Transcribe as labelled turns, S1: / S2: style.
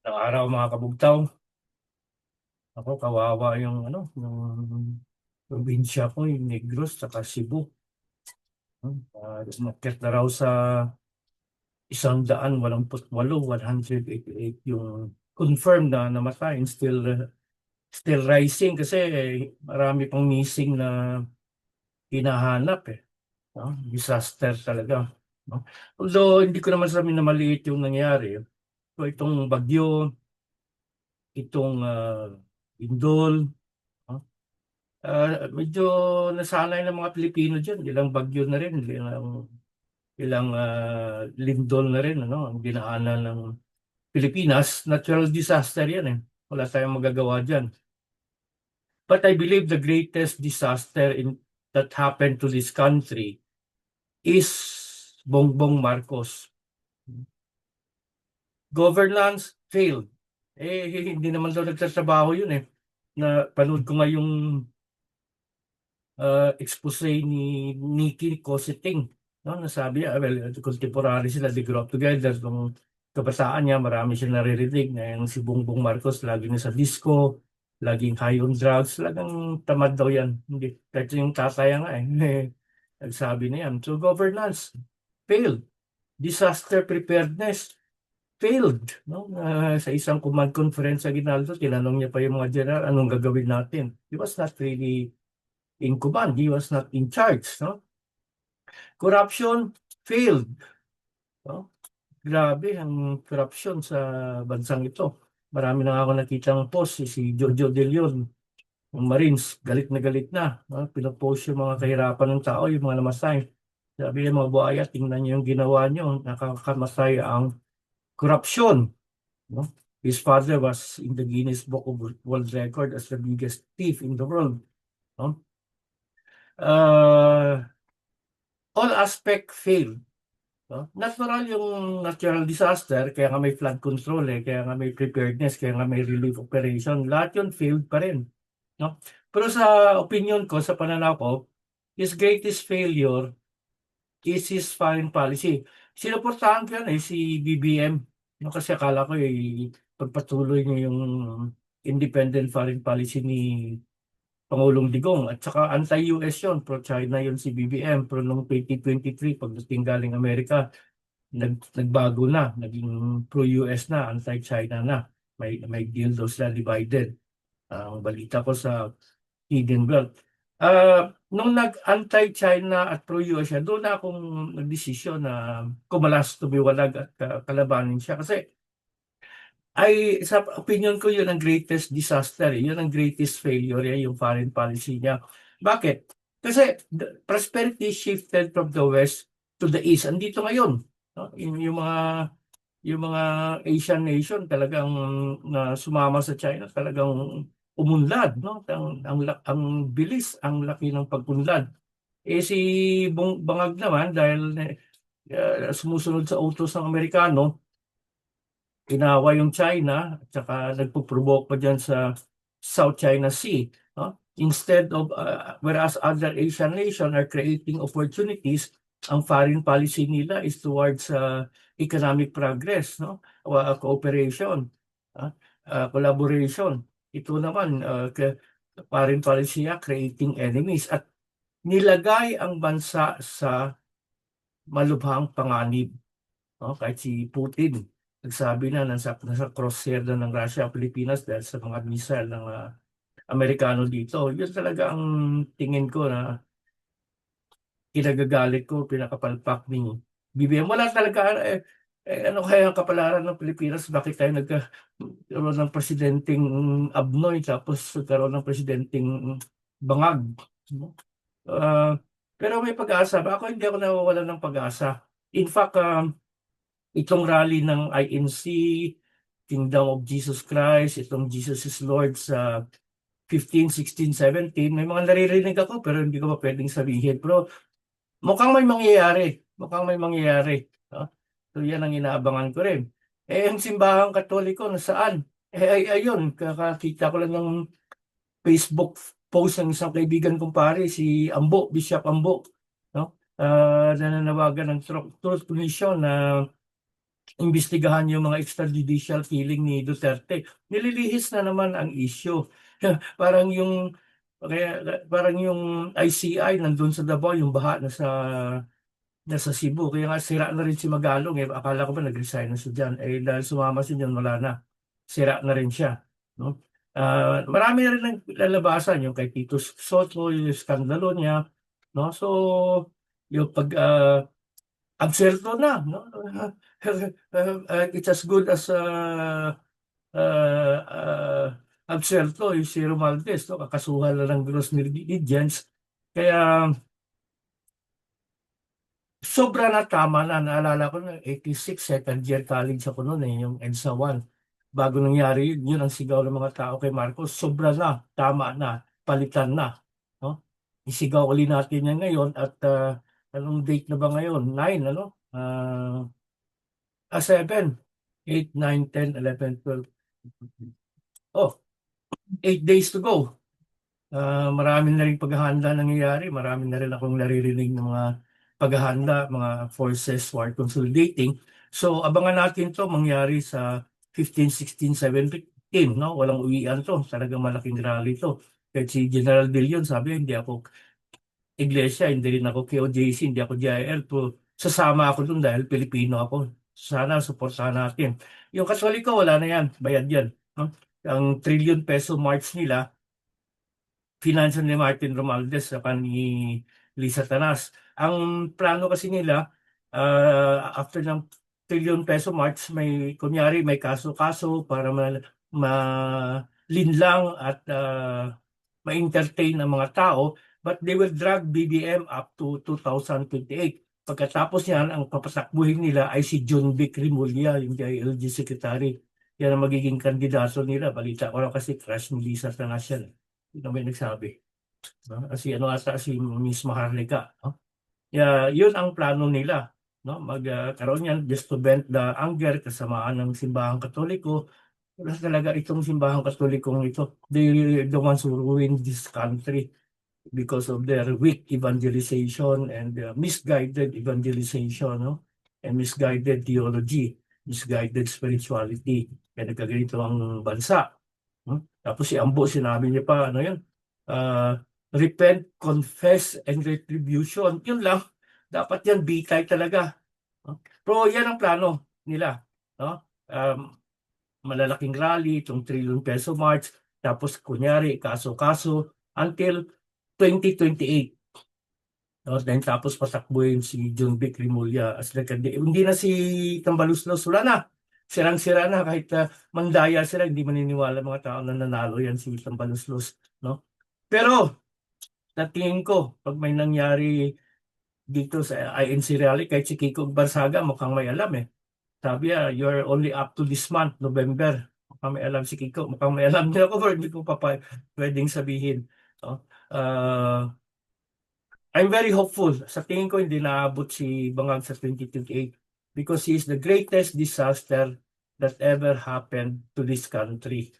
S1: Ng araw mga kabugtaw, ako kawawa yung yung probinsya ko, yung Negros saka Cebu. Umakyat na raw sa 188, 188 yung confirmed na namatay, and still rising kasi marami pang missing na hinahanap eh. No? Disaster talaga. No? Although hindi ko naman sabihin na maliit yung nangyari. So, itong bagyo, itong Indol, no? Medyo nasanay ng mga Pilipino dyan. Ilang bagyo na rin, ilang lindol na rin, ang dinaanan ng Pilipinas. Natural disaster yan eh. Wala tayong magagawa dyan. But I believe the greatest disaster that happened to this country is Bongbong Marcos. Governance failed. Hindi naman daw nagtatrabaho yun eh. Na panood ko nga yung expose ni Nikki Cositing. No, nasabi niya, well, contemporary sila, they grew up together. Nung kabataan niya, marami siya naririnig na yung si Bongbong Marcos, lagi na sa disco, laging high on drugs, talagang tamad daw yan. Hindi, kahit yung tataya nga nagsabi na yan. So governance, failed. Disaster preparedness, failed. No? Sa isang command conference sa Ginaldo, tinanong niya pa yung mga general, anong gagawin natin? He was not really in command. He was not in charge. No? Corruption failed. No? Grabe ang corruption sa bansang ito. Marami na ako nakitang post si Jojo De Leon, ng Marines, galit na galit na. No? Pinopost yung mga kahirapan ng tao, yung mga namasay. Sabi niya mga buhaya, tingnan niyo yung ginawa niyo, nakakamasay ang corruption. No? His father was in the Guinness Book of World Record as the biggest thief in the world. No? Uh, all aspect failed. No? Natural yung natural disaster, kaya nga may flood control kaya nga may preparedness, kaya nga may relief operation. Lahat yun failed pa rin. No? Pero sa opinion ko, sa pananaw ko, his greatest failure is his foreign policy. Sinuportahan ko yan si BBM. No? Kasi akala ko pagpatuloy niya yung independent foreign policy ni Pangulong Digong, at saka anti-US yun, pro-China yun si BBM. Pero noong 2023, pagdating galing Amerika, nagbago na, naging pro-US na, anti-China na. May deal daw sila divided. Ang balita ko sa Hidden Belt. Nung nag-anti-China at pro-US siya, doon na akong nagdesisyon na kumalas, tumiwalag at kalabanin siya. Kasi sa opinion ko, yun ang greatest disaster. Yun ang greatest failure, yung foreign policy niya. Bakit? Kasi the prosperity shifted from the west to the east. Andito ngayon. No? Yung mga Asian nation talagang na sumama sa China, talagang umunlad. No? Ang bilis, ang laki ng pagpunlad. Si Bangag naman, dahil sumusunod sa utos ng Amerikano, ginawa yung China at saka nagpo-provoke pa dyan sa South China Sea. No? Instead of, whereas other Asian nations are creating opportunities, ang foreign policy nila is towards economic progress, no? Cooperation, collaboration. Ito naman, foreign policy niya, creating enemies at nilagay ang bansa sa malubhang panganib. No? Kahit si Putin, nagsabi na nasa crosshair na ng Russia, Pilipinas dahil sa mga missile ng Amerikano dito. Yun talaga ang tingin ko na kinagagalit ko, pinakapalpak ni BBM. Wala talaga, ano kaya ang kapalaran ng Pilipinas? Bakit tayo nagkaroon ng presidenteng Abnoy tapos nagkaroon ng presidenteng Bangag? No? Uh, pero may pag-asa. Ako hindi ako nawawalan ng pag-asa. In fact, itong rally ng INC, Kingdom of Jesus Christ, itong Jesus is Lord sa 15, 16, 17, may mga naririnig ako pero hindi ko pa pwedeng sabihin. Pero mukhang may mangyayari. Mukhang may mangyayari. No? So yan ang inaabangan ko rin. Ang simbahang Katoliko nasaan? Ayun, kakakita ko lang ng Facebook post ng isang kaibigan kong pare, si Ambo, Bishop Ambo. No? Nananawagan ng Truth Commission na imbestigahan yung mga extrajudicial killing ni Duterte. Nililihis na naman ang issue. Parang yung parang yung ICI nandun sa Davao, yung baha nasa Cebu. Kaya nga sira na rin si Magalong. Eh. Akala ko ba nag-resign na siya dyan. Eh dahil sumama siya dyan, wala na. Sira na rin siya. No? Marami na rin ang lalabasan yung kay Tito Soto, yung skandalo niya. No? So, yung pag absuelto na. No? It's as good as absuelto yung si Romualdez. No? Kakasuhan na ng gross negligence. Kaya sobra na, tama na. Naalala ko na 86, second year college ako noon yung EDSA 1. Bago nangyari yun, yun ang sigaw ng mga tao kay Marcos. Sobra na, tama na, palitan na. No? Isigaw uli natin yan ngayon at anong date na ba ngayon? 9, ano? 7, 8, 9, 10, 11, 12. Oh, 8 days to go. Marami na rin paghahanda nangyayari. Marami na rin akong naririnig ng mga paghahanda, mga forces war consolidating. So, abangan natin to mangyari sa 15, 16, 17, no? Walang uwian to. Talagang malaking rally to. Kahit si General De Leon sabi, hindi ako iglesia, hindi rin ako KOJC, hindi ako GIL. Sasama ako dun dahil Pilipino ako. Sana supportahan natin. Yung Katoliko, wala na yan. Bayad yan. No? Ang trillion peso march nila, financial ni Martin Romualdez sa ni Lisa Tanas. Ang plano kasi nila, after ng trillion peso march, kunyari may kaso-kaso para malinlang at ma-entertain ang mga tao, but they will drag BBM up to 2028. Pagkatapos yan, ang papatakbuhin nila ay si John Vic Rimulya, yung DILG Secretary. Yan ang magiging kandidato nila. Balita ko lang kasi crush ni Lisa Tanas yan. Yun ang may nagsabi. No? Kasi ano ata si Miss Maharlika. No? Yun ang plano nila. No? Magkaroon yan just to vent the anger kasamaan ng simbahang Katoliko. Wala talaga itong simbahang Katolikong ito. They're the ones who ruined this country because of their weak evangelization and misguided evangelization, no? And misguided theology, misguided spirituality. Kaya nagkaganito ang bansa. No? Tapos si Ambo, sinabi niya pa, ano yun? Repent, confess, and retribution. Yun lang. Dapat yan, bitay talaga. No? Pero yan ang plano nila. No? Malalaking rally, itong trillion-peso march, tapos kunyari, kaso-kaso, until 2028. No? Then tapos pasakbuhin si John Vic Rimulya as hindi na si Tambaluslos, wala na. Sirang-sira na kahit mandaya sila, hindi maniniwala mga tao na nanalo yan si Tambaluslos. No? Pero, natingin ko, pag may nangyari dito sa INC rally, kahit si Kiko Barsaga mukhang may alam eh. Sabi niya, you're only up to this month, November. Mukhang may alam si Kiko. Mukhang may alam niya ako, hindi ko pa pwedeng sabihin. No? I'm very hopeful. Sa tingin ko, hindi naabot si Bangag sa 2028 because he is the greatest disaster that ever happened to this country.